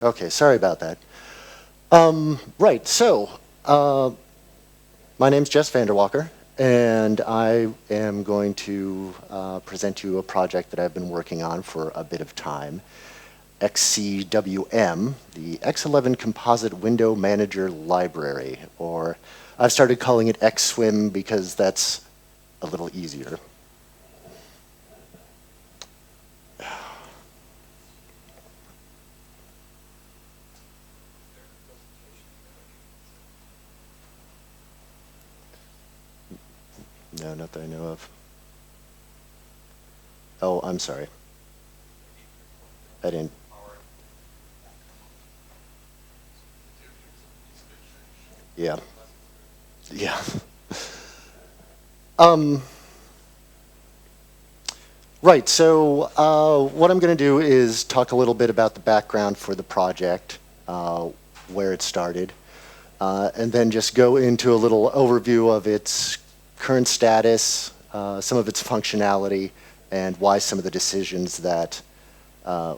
Okay, sorry about that. Right, so my name's Jess Vanderwalker, and I am going to present to you a project that I've been working on for a bit of time, Xcwm, the X11 Composite Window Manager Library, or I've started calling it Xcwm because that's a little easier. No, not that I know of. Oh, I'm sorry. I didn't. Yeah. Yeah. Right, so what I'm going to do is talk a little bit about the background for the project, where it started, and then just go into a little overview of its current status, some of its functionality, and why some of the decisions that,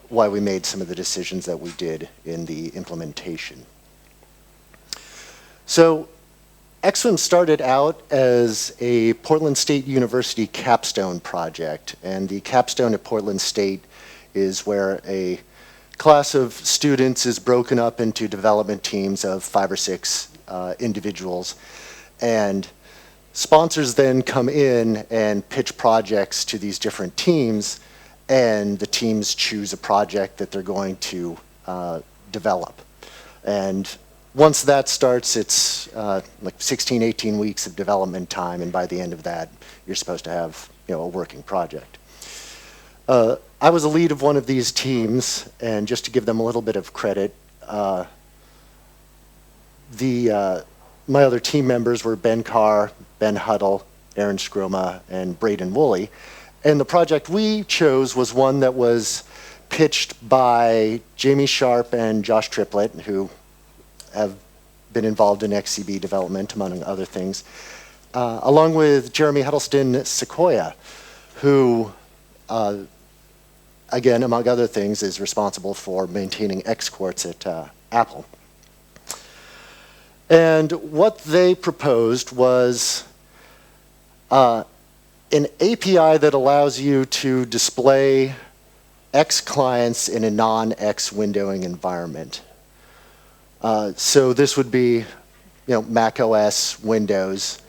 why we made some of the decisions that we did in the implementation. So Xcwm started out as a Portland State University capstone project, and the capstone at Portland State is where a class of students is broken up into development teams of 5 or 6 individuals, and sponsors then come in and pitch projects to these different teams, and the teams choose a project that they're going to develop. And once that starts, it's like 16, 18 weeks of development time, and by the end of that, you're supposed to have a working project. I was a lead of one of these teams, and just to give them a little bit of credit, my other team members were Ben Carr, Ben Huddle, Aaron Scroma, and Braden Woolley. And the project we chose was one that was pitched by Jamie Sharp and Josh Triplett, who have been involved in XCB development, among other things, along with Jeremy Huddleston Sequoia, who, again, among other things, is responsible for maintaining Xquartz at Apple. And what they proposed was an API that allows you to display X clients in a non-X windowing environment. So this would be, Mac OS, Windows.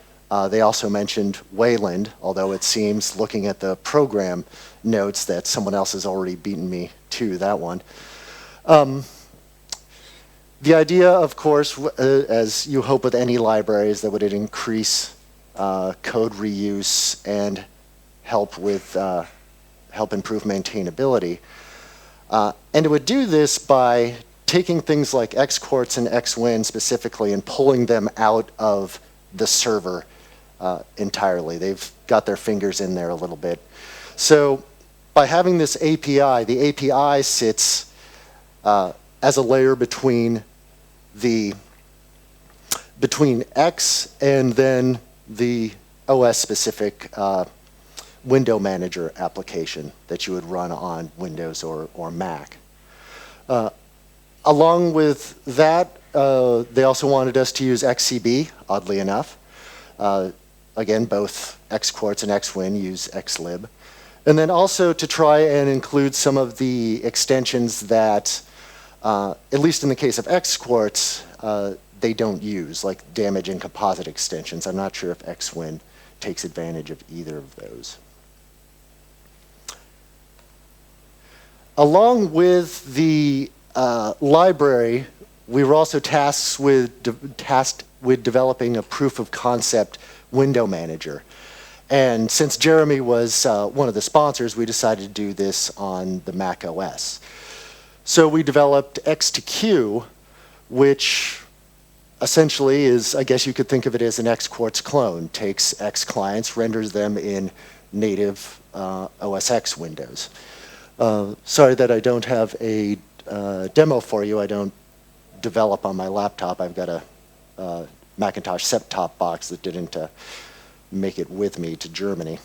They also mentioned Wayland, although it seems, looking at the program notes, that someone else has already beaten me to that one. The idea, of course, as you hope with any library, is that would it increase code reuse and help improve maintainability. And it would do this by taking things like Xquartz and Xwin specifically and pulling them out of the server entirely. They've got their fingers in there a little bit. So by having this API, the API sits as a layer between X and then the OS-specific window manager application that you would run on Windows or Mac. Along with that, they also wanted us to use XCB, oddly enough. Again, both Xquartz and Xwin use Xlib. And then also to try and include some of the extensions that, at least in the case of Xquartz, they don't use, like damage and composite extensions. I'm not sure if Xwin takes advantage of either of those. Along with the library, we were also tasked with developing a proof of concept window manager. And since Jeremy was one of the sponsors, we decided to do this on the Mac OS. So we developed X2Q, which essentially is, I guess you could think of it as an Xquartz clone. Takes X clients, renders them in native OS X windows. Sorry that I don't have a demo for you. I don't develop on my laptop. I've got a Macintosh set-top box that didn't make it with me to Germany.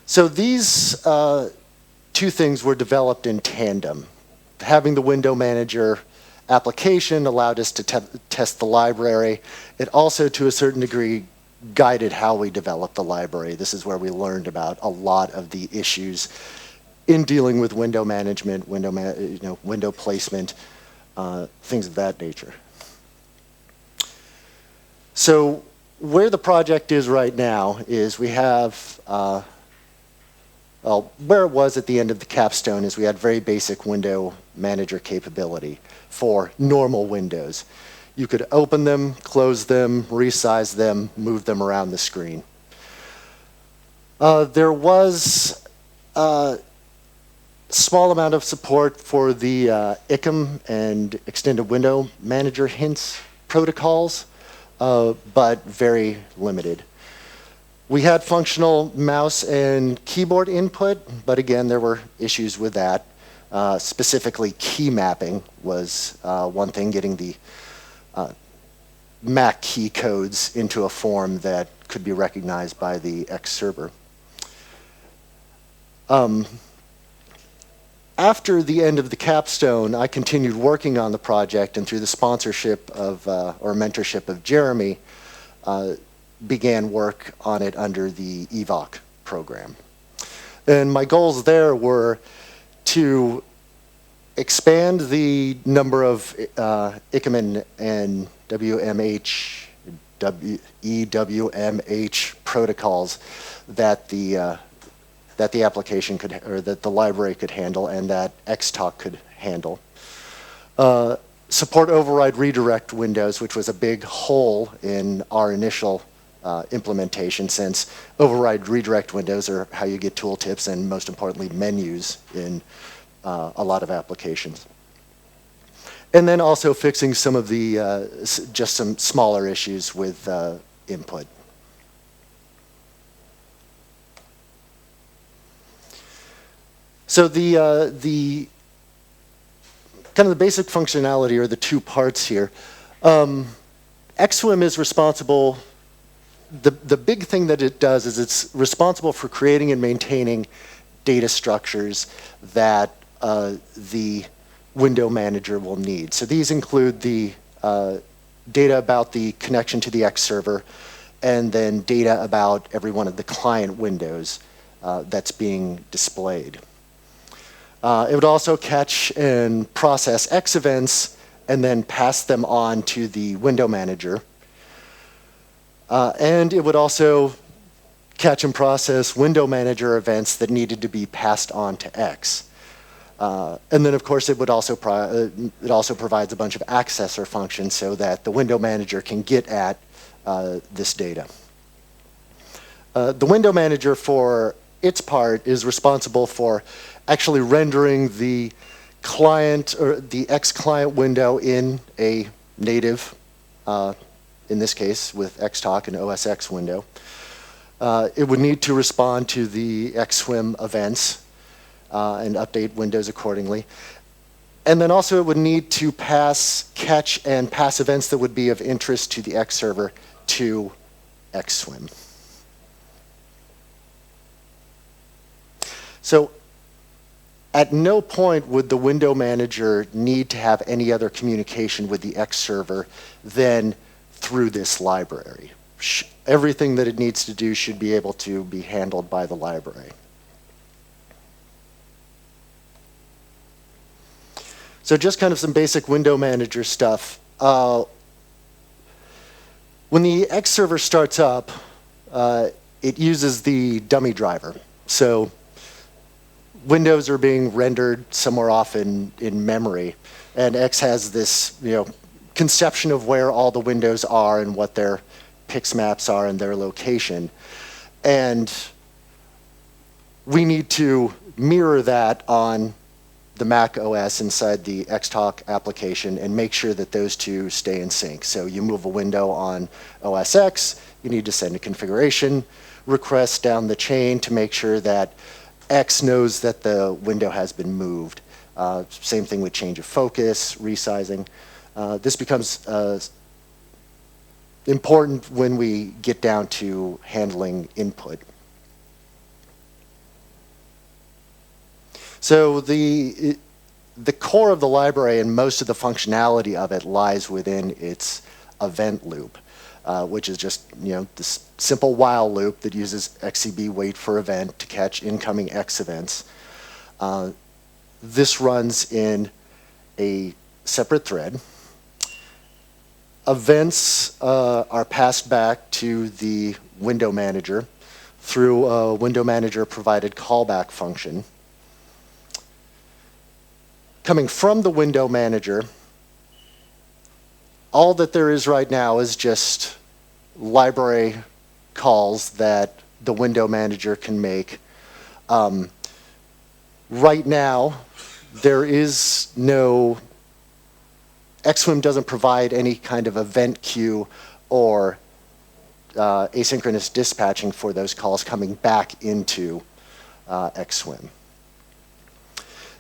So these two things were developed in tandem. Having the window manager application allowed us to test the library. It also, to a certain degree, guided how we developed the library. This is where we learned about a lot of the issues in dealing with window management, window placement, things of that nature. So where the project is right now is we have, well, where it was at the end of the capstone is we had very basic window manager capability for normal windows. You could open them, close them, resize them, move them around the screen. There was a small amount of support for the Xcwm and Extended Window Manager hints protocols, but very limited. We had functional mouse and keyboard input, but again, there were issues with that. Specifically, key mapping was one thing, getting the Mac key codes into a form that could be recognized by the X server. After the end of the capstone, I continued working on the project, and through the sponsorship of, or mentorship of Jeremy, began work on it under the EVOC program. And my goals there were to expand the number of Xcwm and EWMH protocols that the application could, or that the library could handle, and that Xtalk could handle. Support override redirect windows, which was a big hole in our initial implementation, since override redirect windows are how you get tooltips and, most importantly, menus in a lot of applications. And then also fixing some of the, just some smaller issues with input. So the kind of the basic functionality, or the two parts here. Xcwm is responsible, the big thing that it does is it's responsible for creating and maintaining data structures that the window manager will need. So these include the data about the connection to the X server, and then data about every one of the client windows that's being displayed. It would also catch and process X events and then pass them on to the window manager. And it would also catch and process window manager events that needed to be passed on to X. And then, of course, it would also it also provides a bunch of accessor functions so that the window manager can get at this data. The window manager, for its part, is responsible for actually rendering the client, or the X client window, in a native, in this case with Xtalk and OS X window. It would need to respond to the Xcwm events and update windows accordingly. And then also it would need to catch and pass events that would be of interest to the X server to Xcwm. So at no point would the window manager need to have any other communication with the X server than through this library. Everything that it needs to do should be able to be handled by the library. So just kind of some basic window manager stuff. When the X server starts up, it uses the dummy driver. So windows are being rendered somewhere off in memory, and X has this, conception of where all the windows are and what their pix maps are and their location. And we need to mirror that on the Mac OS inside the Xtalk application and make sure that those two stay in sync. So you move a window on OS X, you need to send a configuration request down the chain to make sure that X knows that the window has been moved. Same thing with change of focus, resizing. This becomes important when we get down to handling input. So the core of the library and most of the functionality of it lies within its event loop, which is just this simple while loop that uses XCB wait for event to catch incoming X events. This runs in a separate thread. Events are passed back to the window manager through a window manager provided callback function. Coming from the window manager, all that there is right now is just library calls that the window manager can make. Right now, there is no, Xcwm doesn't provide any kind of event queue or asynchronous dispatching for those calls coming back into Xcwm.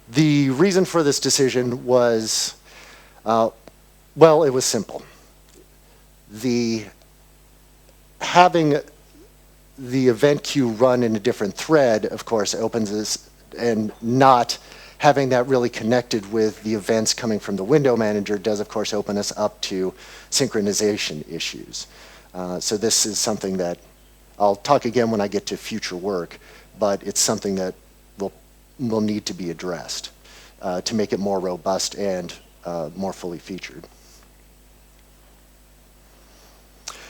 The reason for this decision was, well, it was simple. Having the event queue run in a different thread, of course, opens this, and not having that really connected with the events coming from the window manager does, of course, open us up to synchronization issues. So this is something that I'll talk again when I get to future work, but it's something that will need to be addressed to make it more robust and more fully featured.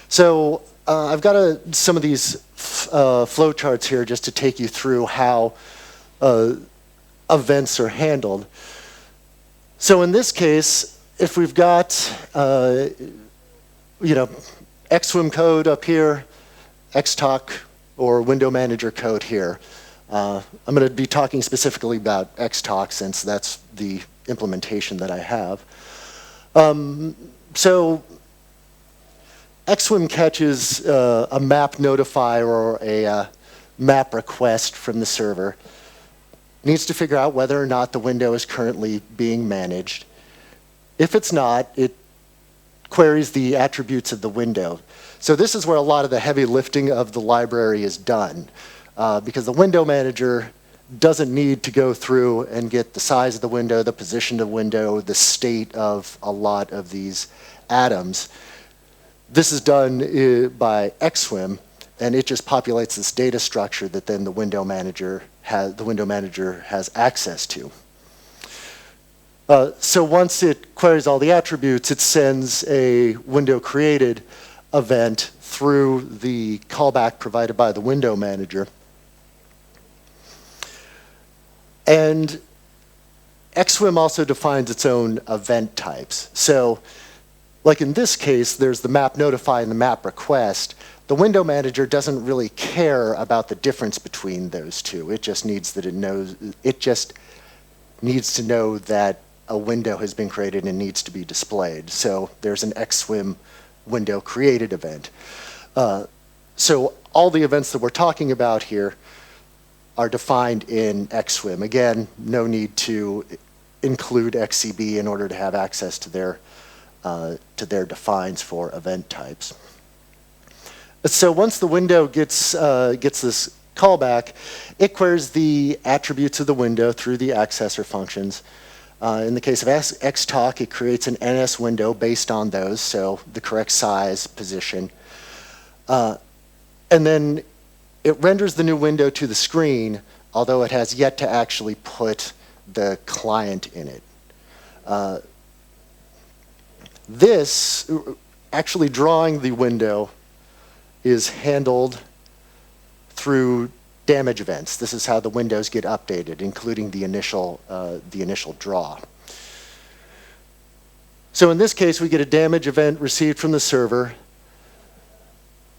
So I've got some of these flow charts here just to take you through how events are handled. So in this case, if we've got Xcwm code up here, Xtalk or window manager code here. I'm going to be talking specifically about Xtalk since that's the implementation that I have. So Xcwm catches a map notify or a map request from the server. Needs to figure out whether or not the window is currently being managed. If it's not, it queries the attributes of the window. So this is where a lot of the heavy lifting of the library is done, because the window manager doesn't need to go through and get the size of the window, the position of the window, the state of a lot of these atoms. This is done by Xcwm, and it just populates this data structure that then the window manager has access to. So once it queries all the attributes, it sends a window created event through the callback provided by the window manager. And Xcwm also defines its own event types. So like in this case, there's the map notify and the map request. The window manager doesn't really care about the difference between those two. It just needs to know that a window has been created and needs to be displayed. So there's an Xcwm window created event. So all the events that we're talking about here are defined in Xcwm. Again, no need to include XCB in order to have access to their defines for event types. So once the window gets this callback, it queries the attributes of the window through the accessor functions. In the case of Xtalk, it creates an NS window based on those, so the correct size, position. And then it renders the new window to the screen, although it has yet to actually put the client in it. This, actually drawing the window, is handled through damage events. This is how the windows get updated, including the initial draw. So in this case, we get a damage event received from the server.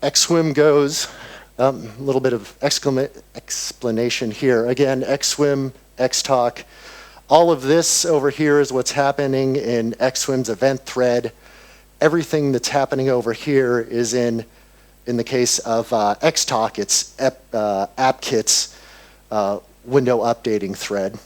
Xcwm goes, a little bit of explanation here. Again, Xcwm, Xtalk, all of this over here is what's happening in Xcwm's event thread. Everything that's happening over here is in the case of Xtalk, it's AppKit's window updating thread.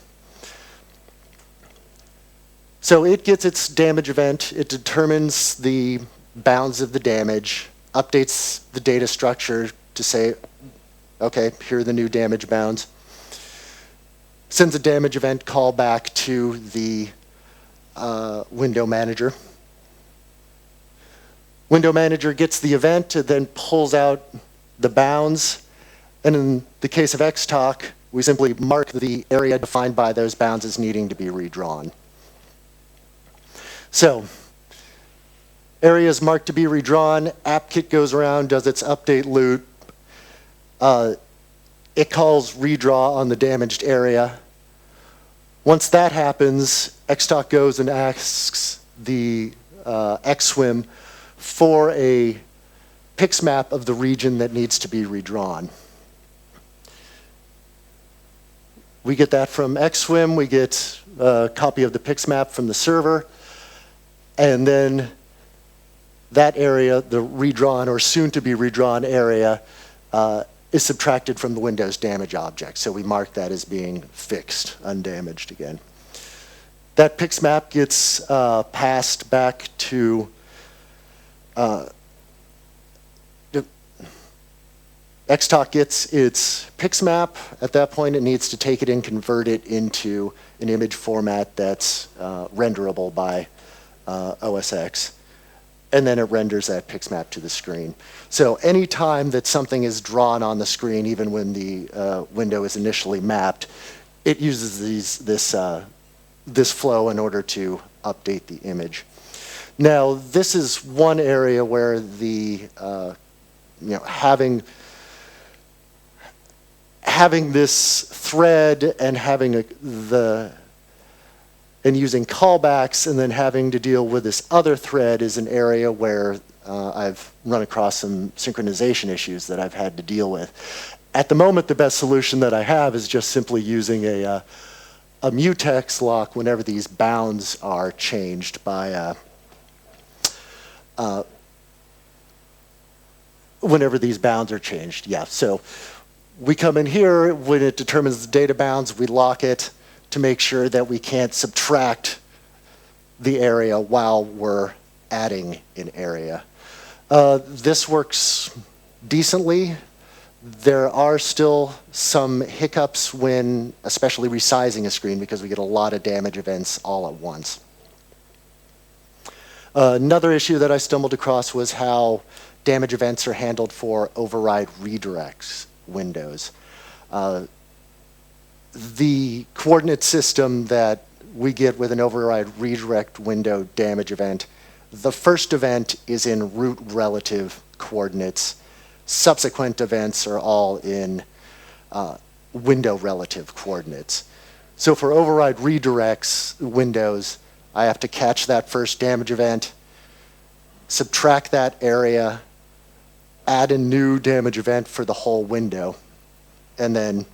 So it gets its damage event, it determines the bounds of the damage, updates the data structure to say, okay, here are the new damage bounds. sends a damage event callback to the window manager. Window manager gets the event and then pulls out the bounds. And in the case of Xtalk, we simply mark the area defined by those bounds as needing to be redrawn. So, area is marked to be redrawn. AppKit goes around, does its update loop. It calls redraw on the damaged area. Once that happens, Xtalk goes and asks the Xcwm for a pix map of the region that needs to be redrawn. We get that from Xcwm. We get a copy of the pix map from the server. And then that area, the redrawn or soon to be redrawn area, is subtracted from the Windows damage object. So we mark that as being fixed, undamaged again. That pix map gets passed back to Xtalk gets its pix map. At that point, it needs to take it and convert it into an image format that's renderable by OS X. And then it renders that pix map to the screen. So any time that something is drawn on the screen, even when the window is initially mapped, it uses this flow in order to update the image. Now, this is one area where the having this thread and having and using callbacks and then having to deal with this other thread is an area where I've run across some synchronization issues that I've had to deal with. At the moment, the best solution that I have is just simply using a mutex lock whenever these bounds are changed by whenever these bounds are changed. Yeah, so we come in here, when it determines the data bounds, we lock it to make sure that we can't subtract the area while we're adding an area. This works decently. There are still some hiccups when, especially resizing a screen, because we get a lot of damage events all at once. Another issue that I stumbled across was how damage events are handled for override redirects windows. The coordinate system that we get with an override redirect window damage event, the first event is in root relative coordinates. Subsequent events are all in window relative coordinates. So for override redirects windows, I have to catch that first damage event, subtract that area, add a new damage event for the whole window, and then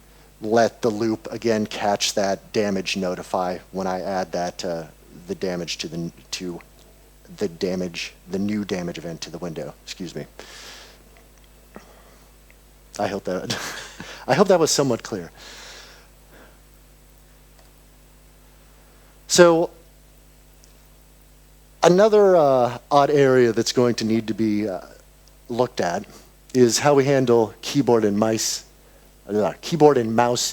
let the loop again catch that damage notify when I add that the damage to the new damage event to the window. Excuse me. I hope that was somewhat clear. So another odd area that's going to need to be looked at is how we handle keyboard and mouse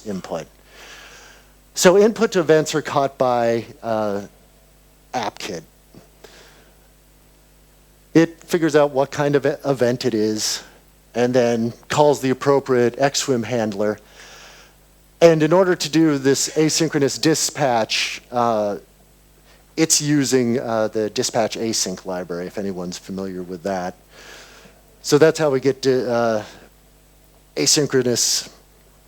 input. So input to events are caught by AppKit. It figures out what kind of event it is and then calls the appropriate Xcwm handler. And in order to do this asynchronous dispatch, it's using the dispatch async library, if anyone's familiar with that. So that's how we get to asynchronous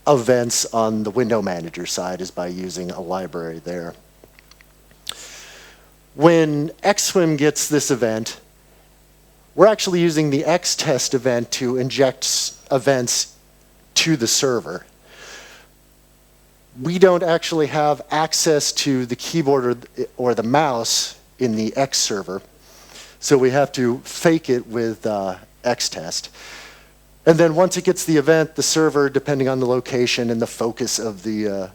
events on the window manager side, is by using a library there. When Xcwm gets this event, we're actually using the xtest event to inject events to the server. We don't actually have access to the keyboard or the mouse in the X server, so we have to fake it with xtest. And then once it gets the event, the server, depending on the location and the focus of the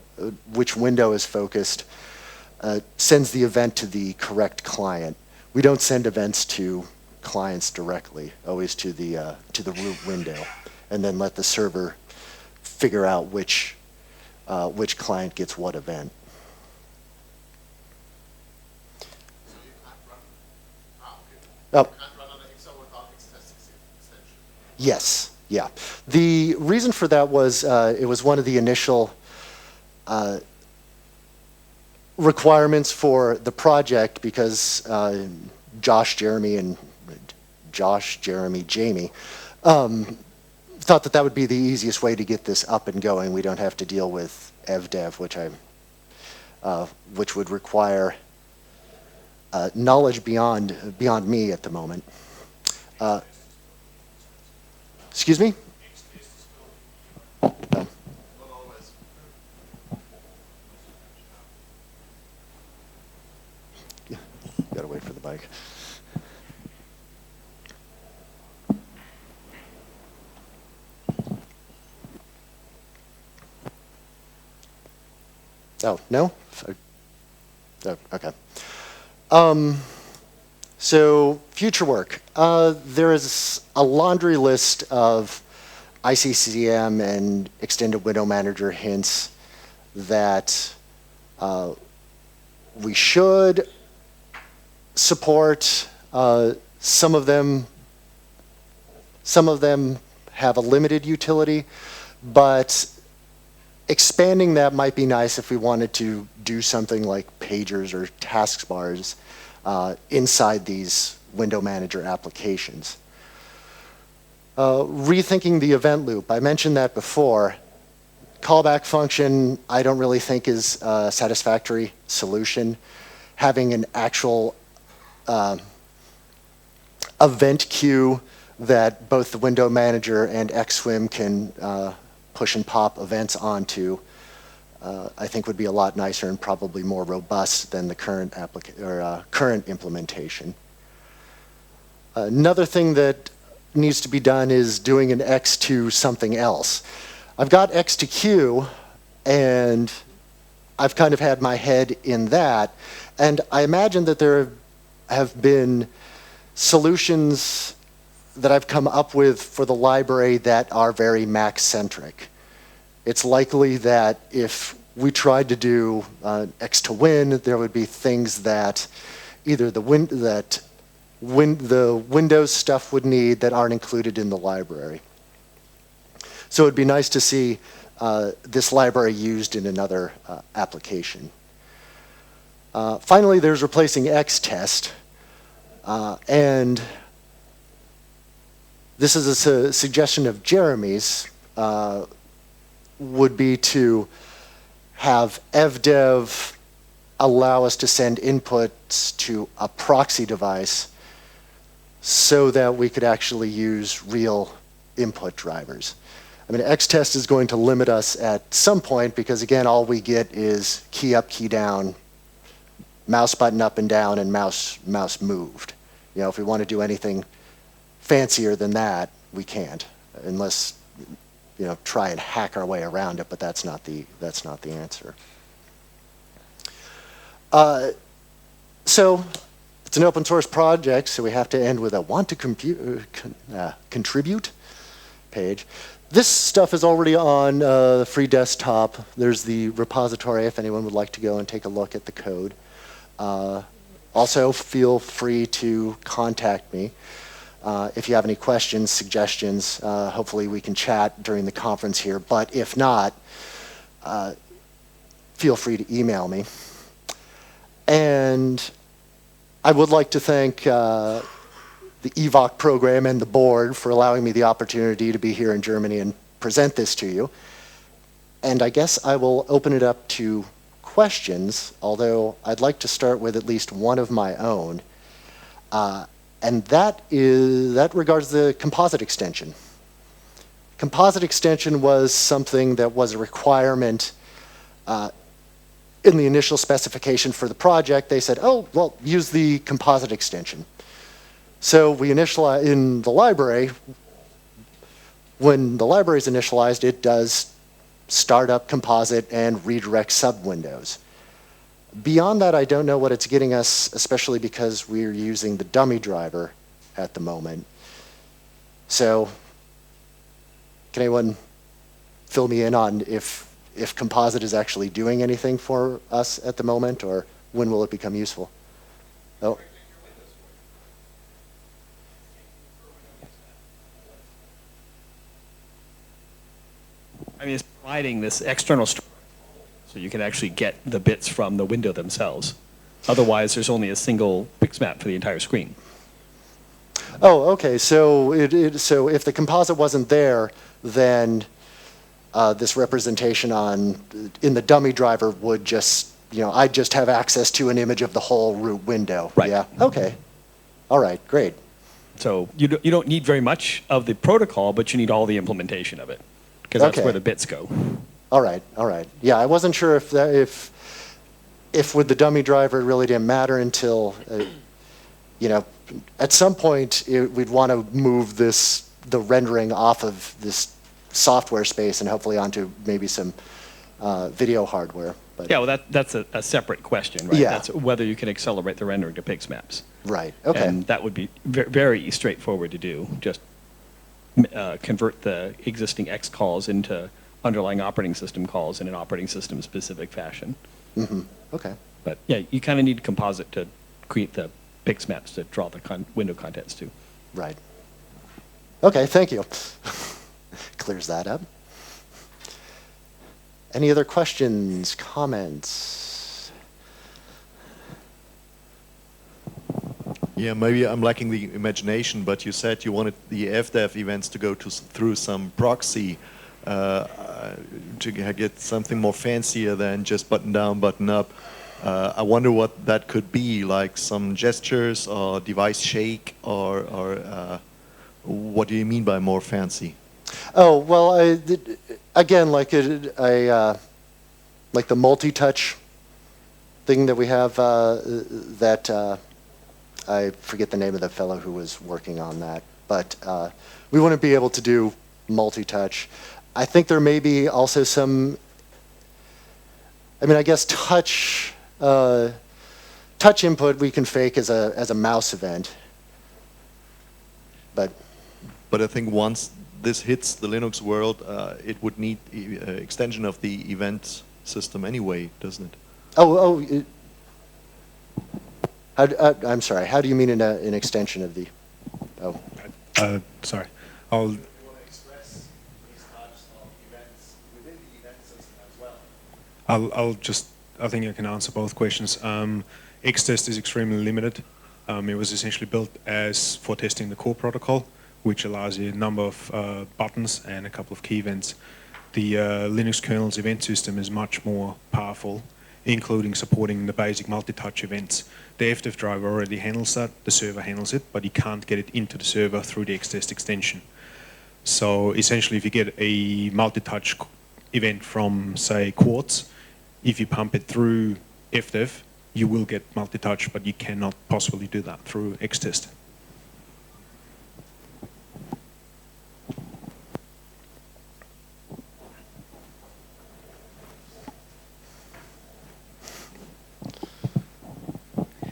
which window is focused, sends the event to the correct client. We don't send events to clients directly, always to the root window, and then let the server figure out which which client gets what event. So you can't run, okay. Oh. You can't run on the XO without Xtest extension. Yes, yeah. The reason for that was it was one of the initial requirements for the project because Jamie thought that that would be the easiest way to get this up and going. We don't have to deal with evdev, which would require knowledge beyond me at the moment. Excuse me? Not always. Gotta wait for the bike. Oh, no? Oh, okay. So, future work. There is a laundry list of Xcwm and Extended Window Manager hints that we should support. Some of them have a limited utility, but expanding that might be nice if we wanted to do something like pagers or taskbars inside these window manager applications. Rethinking the event loop. I mentioned that before. Callback function, I don't really think is a satisfactory solution. Having an actual event queue that both the window manager and Xcwm can push and pop events onto, I think would be a lot nicer and probably more robust than the current current implementation. Another thing that needs to be done is doing an X to something else. I've got X to Q, and I've kind of had my head in that, and I imagine that there have been solutions that I've come up with for the library that are very Mac-centric. It's likely that if we tried to do X to Win, there would be things that either the Windows stuff would need that aren't included in the library. So it'd be nice to see this library used in another application. Finally, there's replacing Xtest, and this is a suggestion of Jeremy's, would be to have evdev allow us to send inputs to a proxy device so that we could actually use real input drivers. I mean, Xtest is going to limit us at some point because, again, all we get is key up, key down, mouse button up and down, and mouse moved. You know, if we want to do anything fancier than that, we can't, unless, you know, try and hack our way around it, but that's not the answer. So it's an open source project, so we have to end with a want to contribute page. This stuff is already on the free desktop. There's the repository if anyone would like to go and take a look at the code. Also, feel free to contact me if you have any questions, suggestions. Hopefully we can chat during the conference here, but if not, feel free to email me. And I would like to thank the EVOC program and the board for allowing me the opportunity to be here in Germany and present this to you. And I guess I will open it up to questions, although I'd like to start with at least one of my own. And that regards the composite extension. Composite extension was something that was a requirement in the initial specification for the project. They said, oh, well, use the composite extension. So we initialize in the library. When the library is initialized, it does start up composite and redirect sub-windows. Beyond that, I don't know what it's getting us, especially because we're using the dummy driver at the moment. So can anyone fill me in on if if composite is actually doing anything for us at the moment, or when will it become useful? Oh. I mean, it's providing this external storage, so you can actually get the bits from the window themselves. Otherwise, there's only a single pixmap for the entire screen. Oh, okay. So so if the composite wasn't there, then this representation in the dummy driver would just, I'd just have access to an image of the whole root window. Right. Yeah. Okay. All right. Great. So you don't need very much of the protocol, but you need all the implementation of it, because that's Okay. where the bits go. All right. All right. Yeah, I wasn't sure if with the dummy driver it really didn't matter until, at some point we'd want to move the rendering off of this software space and hopefully onto maybe some video hardware. But Yeah, well, that's a separate question, right? Yeah. That's whether you can accelerate the rendering to pixmaps. Right. Okay. And that would be very straightforward to do. Just convert the existing X calls into underlying operating system calls in an operating system specific fashion. Mm-hmm. Okay. But yeah, you kind of need composite to create the pixmaps to draw the window contents to. Right. Okay, thank you. Clears that up. Any other questions, comments? Yeah, maybe I'm lacking the imagination, but you said you wanted the FDev events to go through some proxy to get something more fancier than just button down, button up. I wonder what that could be, like some gestures or device shake, or what do you mean by more fancy? Oh, well, again, like like the multi-touch thing that we have, that I forget the name of the fellow who was working on that, but we want to be able to do multi-touch. I think there may be also some, I guess touch input we can fake as a mouse event, but I think once this hits the Linux world, it would need extension of the event system anyway, doesn't it? I'm sorry. How do you mean an extension of the? Oh. Sorry. I'll I think I can answer both questions. Xtest is extremely limited. It was essentially built for testing the core protocol, which allows you a number of buttons and a couple of key events. The Linux kernel's event system is much more powerful, including supporting the basic multi-touch events. The FDev driver already handles that, the server handles it, but you can't get it into the server through the Xtest extension. So essentially, if you get a multi-touch event from, say, Quartz, if you pump it through FDev, you will get multi-touch, but you cannot possibly do that through Xtest.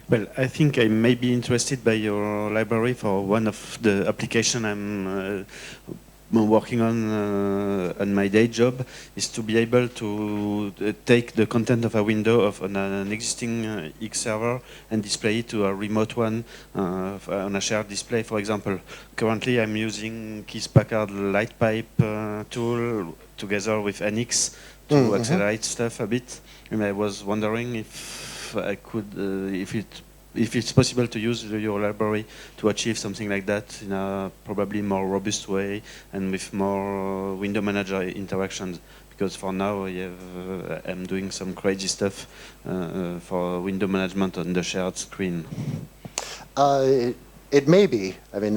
Well, I think I may be interested by your library for one of the application I'm working on my day job, is to be able to take the content of a window of an existing X server and display it to a remote one on a shared display, for example. Currently, I'm using Keith Packard LightPipe tool together with NX to accelerate stuff a bit, and I was wondering if I could, if it's possible to use your library to achieve something like that in a probably more robust way and with more window manager interactions. Because for now, I'm doing some crazy stuff for window management on the shared screen. It may be. I mean,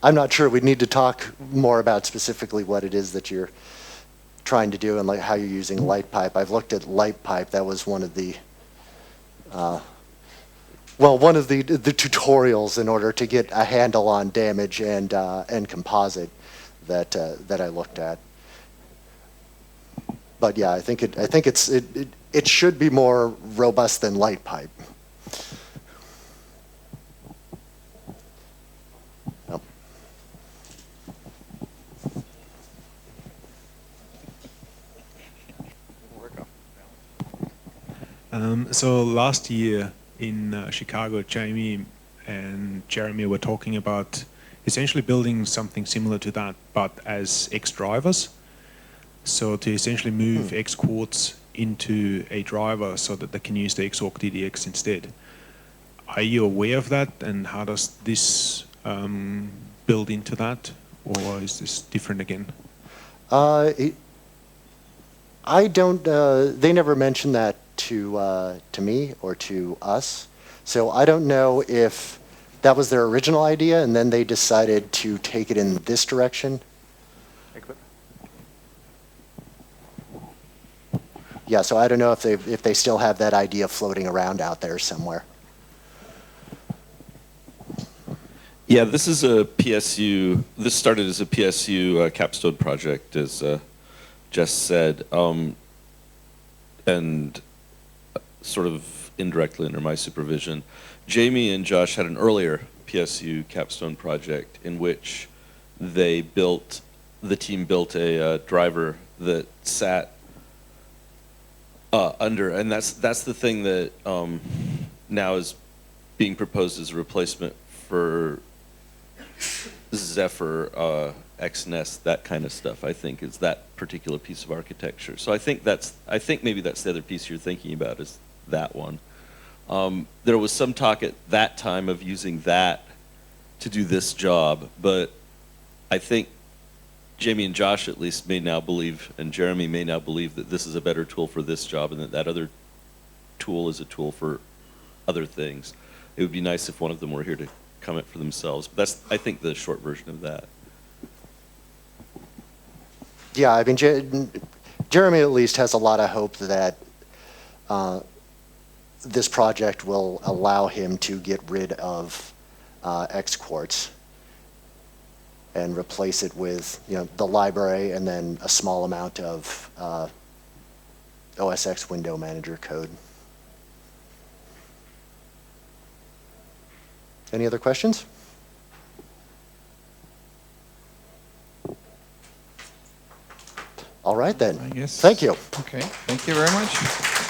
I'm not sure. We'd need to talk more about specifically what it is that you're trying to do and like how you're using LightPipe. I've looked at LightPipe. That was one of the one of the tutorials in order to get a handle on damage and composite that I looked at. But yeah, I think it should be more robust than LightPipe. Yep. So last year in Chicago, Jamie and Jeremy were talking about essentially building something similar to that, but as X drivers. So to essentially move X quartz into a driver so that they can use the Xorg DDX instead. Are you aware of that, and how does this build into that, or is this different again? I don't. They never mentioned that to me or to us, so I don't know if that was their original idea and then they decided to take it in this direction. Yeah, so I don't know if they still have that idea floating around out there somewhere. Yeah, this is a PSU. This started as a PSU capstone project, as Jess said, and sort of indirectly under my supervision. Jamie and Josh had an earlier PSU capstone project in which the team built a driver that sat under, and that's the thing that now is being proposed as a replacement for Zephyr, XNest, that kind of stuff. I think is that particular piece of architecture. So I think maybe that's the other piece you're thinking about, is that one. There was some talk at that time of using that to do this job, but I think Jamie and Josh at least may now believe, and Jeremy may now believe, that this is a better tool for this job and that other tool is a tool for other things. It would be nice if one of them were here to comment for themselves. But that's, I think, the short version of that. Yeah, I mean, Jeremy at least has a lot of hope that this project will allow him to get rid of X Quartz and replace it with, the library and then a small amount of OS X window manager code. Any other questions? All right then. I guess. Thank you. Okay, thank you very much.